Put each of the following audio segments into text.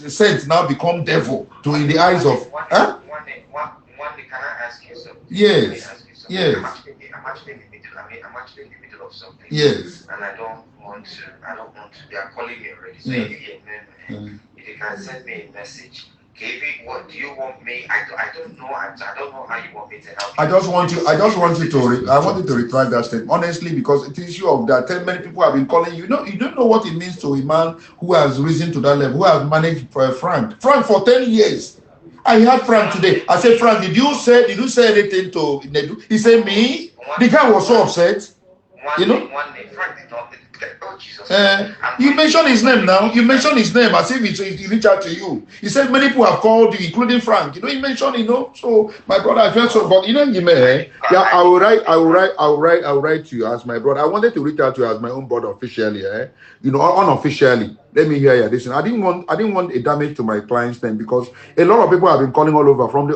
saint now become devil to in the eyes of One day, can I ask you something? yes, yes, I'm actually in the middle. I'm actually in the middle of something. yes, And I don't want to. They are calling me already. So yes. if you can send me a message, KB, what do you want me? I don't know. I don't know how you want me to help you. I just want you to. I want you to retract that statement honestly, because it is issue of that. Many people have been calling you. You don't know what it means to a man who has risen to that level, who has managed Frank for 10 years. I heard Frank today. I said, Frank, did you say anything to Nedu? He said, me. The guy was so upset. One day, Frank did not. Oh Jesus! You mentioned his name now. You mentioned his name as if he reached out to you. He said many people have called you, including Frank. He mentioned. So my brother, I felt so. But yeah, I will write to you as my brother. I wanted to reach out to you as my own brother officially. Unofficially. Let me hear you. Listen, I didn't want a damage to my client's name, because a lot of people have been calling all over from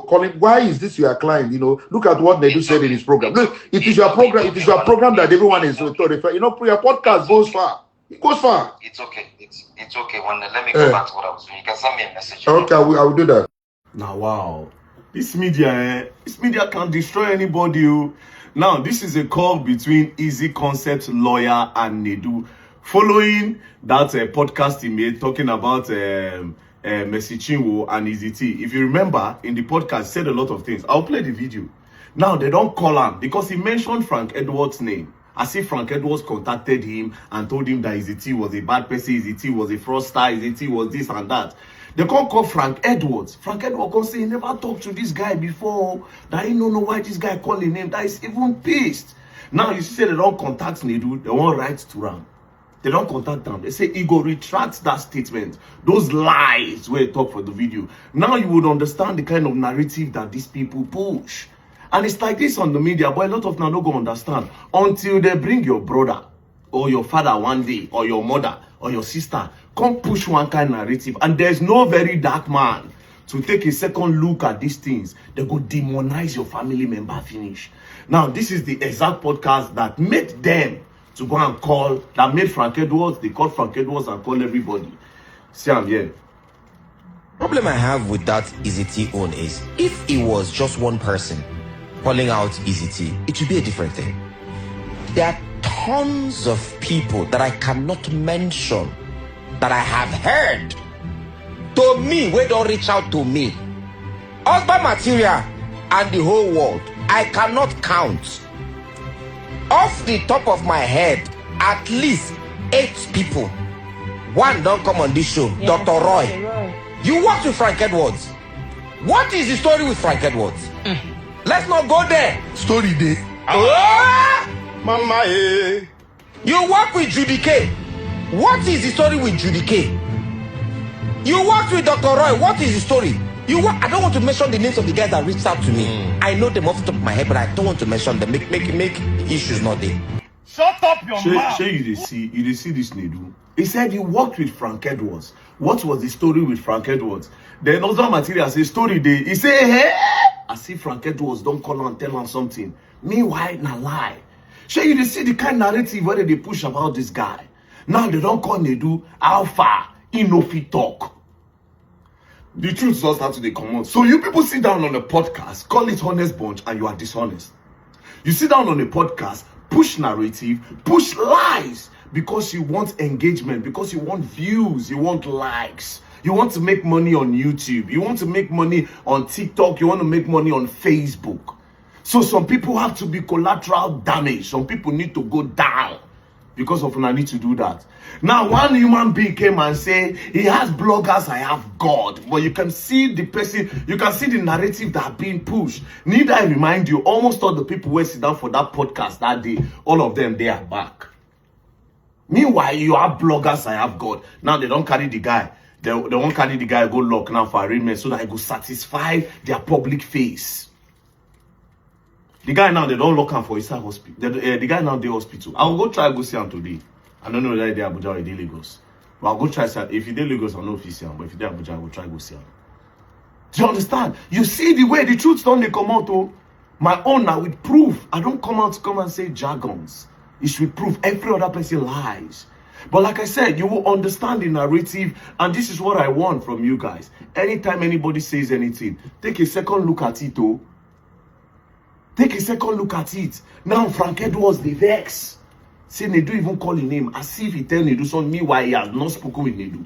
calling. Why is this your client? Look at what Nedu said in his program. Look, it is your program. It is your program that everyone is to refer. Your podcast goes far. It goes far. It's okay. It's okay. Let me go back to what I was doing. You can send me a message. Okay, I will do that. Now, wow. This media can destroy anybody. Now, this is a call between Easy Concept lawyer and Nedu, following that podcast he made talking about Mercy Chinwo and Easy T. If you remember, in the podcast, he said a lot of things. I'll play the video. Now, they don't call him because he mentioned Frank Edwards' name, as if Frank Edwards contacted him and told him that Easy T was a bad person, Easy T was a fraudster, Easy T was this and that. They can't call Frank Edwards. Frank Edwards can say he never talked to this guy before, that he don't know why this guy calling him, that is even pissed. Now, you see, they don't contact Nedu, they won't write to him. They don't contact them. They say he go retract that statement. Those lies where he talk for the video. Now you would understand the kind of narrative that these people push. And it's like this on the media, but a lot of them don't go understand until they bring your brother or your father one day, or your mother or your sister, come push one kind of narrative. And there's no very dark man to take a second look at these things. They go demonize your family member finish. Now, this is the exact podcast that made them to go and call, that made Frank Edwards. They called Frank Edwards and called everybody. See, I'm here. Problem I have with that Easy T own is, if it was just one person calling out Easy T, it would be a different thing. There are tons of people that I cannot mention that I have heard to me, where don't reach out to me. Husband material and the whole world, I cannot count. Off the top of my head, at least 8 people. One don't come on this show, yeah, Dr. Roy. You worked with Frank Edwards. What is the story with Frank Edwards? Let's not go there. Story day. Mama, eh. You work with Judy K. What is the story with Judy K? You worked with Dr. Roy. What is the story? I don't want to mention the names of the guys that reached out to me. I know them off the top of my head, but I don't want to mention them. Make issues not there. Shut up your mouth. You see this Nedu. He said he worked with Frank Edwards. What was the story with Frank Edwards? Then other material say story day. He say, hey, I see Frank Edwards don't call and tell him something. Meanwhile, na lie. You see the kind of narrative where they push about this guy. Now they don't call Nedu alpha, fit talk. The truth just have to come out. So you people sit down on a podcast, call it honest bunch, and you are dishonest. You sit down on a podcast, push narrative, push lies, because you want engagement, because you want views, you want likes. You want to make money on YouTube. You want to make money on TikTok. You want to make money on Facebook. So some people have to be collateral damage. Some people need to go down because of I need to do that. Now, one human being came and said, he has bloggers, I have God. But you can see the person, you can see the narrative that are being pushed. Need I remind you, almost all the people who sit down for that podcast that day, all of them, they are back. Meanwhile, you have bloggers, I have God. Now they don't carry the guy. They won't carry the guy, go lock now for arraignment so that I go satisfy their public face. The guy now, they don't lock him for his hospital. The guy now, the hospital. I will go try go see him today. I don't know whether they're Abuja or they Lagos. But I'll go try see him. If he's Lagos, I'll know if he's here. But if he's Abuja, I will try go see him. Do you understand? You see the way the truth don't they come out, oh? My own now with proof. I don't come out to come and say jargons. It's with proof. Every other person lies. But like I said, you will understand the narrative, and this is what I want from you guys. Anytime anybody says anything, take a second look at it, oh. Take a second look at it. Now, Frank Edwards, the vex. Say Nedu even call his name as if he tell Nedu something. Meanwhile, he has not spoken with Nedu.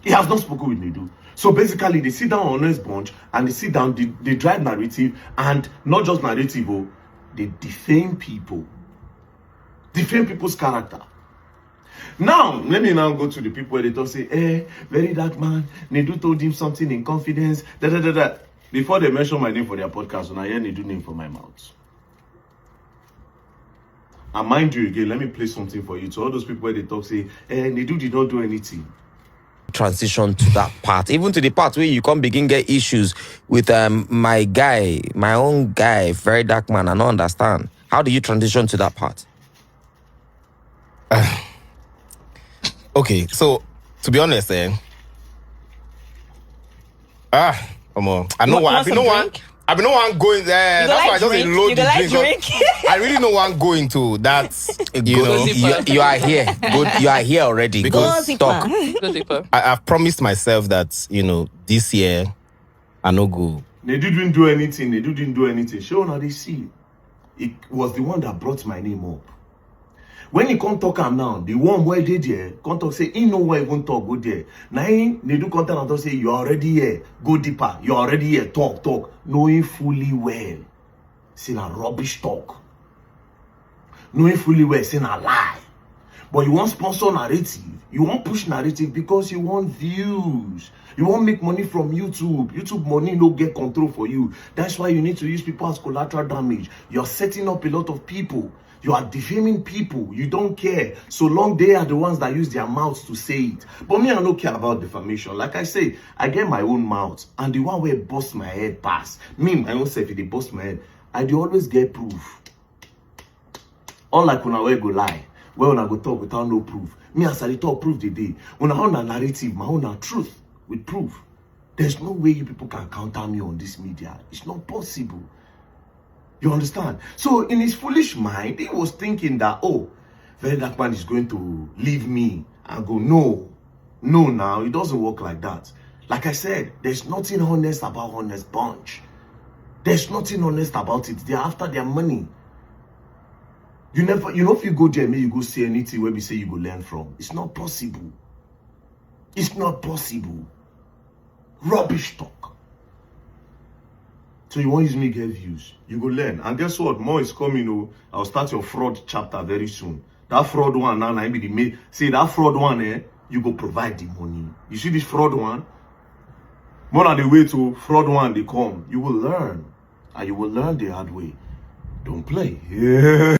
He has not spoken with Nedu. So basically, they sit down on this bunch and they sit down, they drive narrative, and not just narrative, oh, they defame people. Defame people's character. Now, let me now go to the people where they don't say, very dark man, Nedu told him something in confidence, Before they mention my name for their podcast, when I hear Nedu name from my mouth. And mind you again, let me play something for you. To all those people where they talk, say, Nedu did not do anything. Transition to that part, even to the part where you can't begin get issues with my guy, my own guy, very dark man. I don't understand. How do you transition to that part? Okay, so to be honest, come on. I know why. I've been no one going there. That's why I just load the drink. I really know one going to that. You are here. Good. You are here already. Because talk. I've promised myself that this year I no go. Nedu didn't do anything. Nedu didn't do anything. Show now they see. It was the one that brought my name up. When you can't talk him now, the one where they there, can't talk, say, he know where even talk, go there. Now, they do content and say, you're already here, go deeper, you're already here, talk. Knowing fully well, saying a rubbish talk. Knowing fully well, saying a lie. But you want sponsor narrative, you want push narrative because you want views. You want make money from YouTube. YouTube money no get control for you. That's why you need to use people as collateral damage. You're setting up a lot of people. You are defaming people. You don't care. So long they are the ones that use their mouths to say it. But me, I don't care about defamation. Like I say, I get my own mouth. And the one where bust my head pass. Me, my own self, if they bust my head, I do always get proof. Unlike when I go lie. When I go talk without no proof. Me, as I talk proof the day. When I own a narrative, my own truth with proof. There's no way you people can counter me on this media. It's not possible. You understand? So in his foolish mind, he was thinking that, oh, very dark man is going to leave me and go, no, now, it doesn't work like that. Like I said, there's nothing honest about honest bunch. There's nothing honest about it. They're after their money. You know, if you go there, maybe you go see anything where we say you go learn from. It's not possible. It's not possible. Rubbish talk. So you want to use me get views. You go learn. And guess what? More is coming. Oh, I'll start your fraud chapter very soon. That fraud one now, I be the main. See that fraud one, you go provide the money. You see this fraud one? More on the way to fraud one, they come. You will learn. And you will learn the hard way. Don't play. Yeah.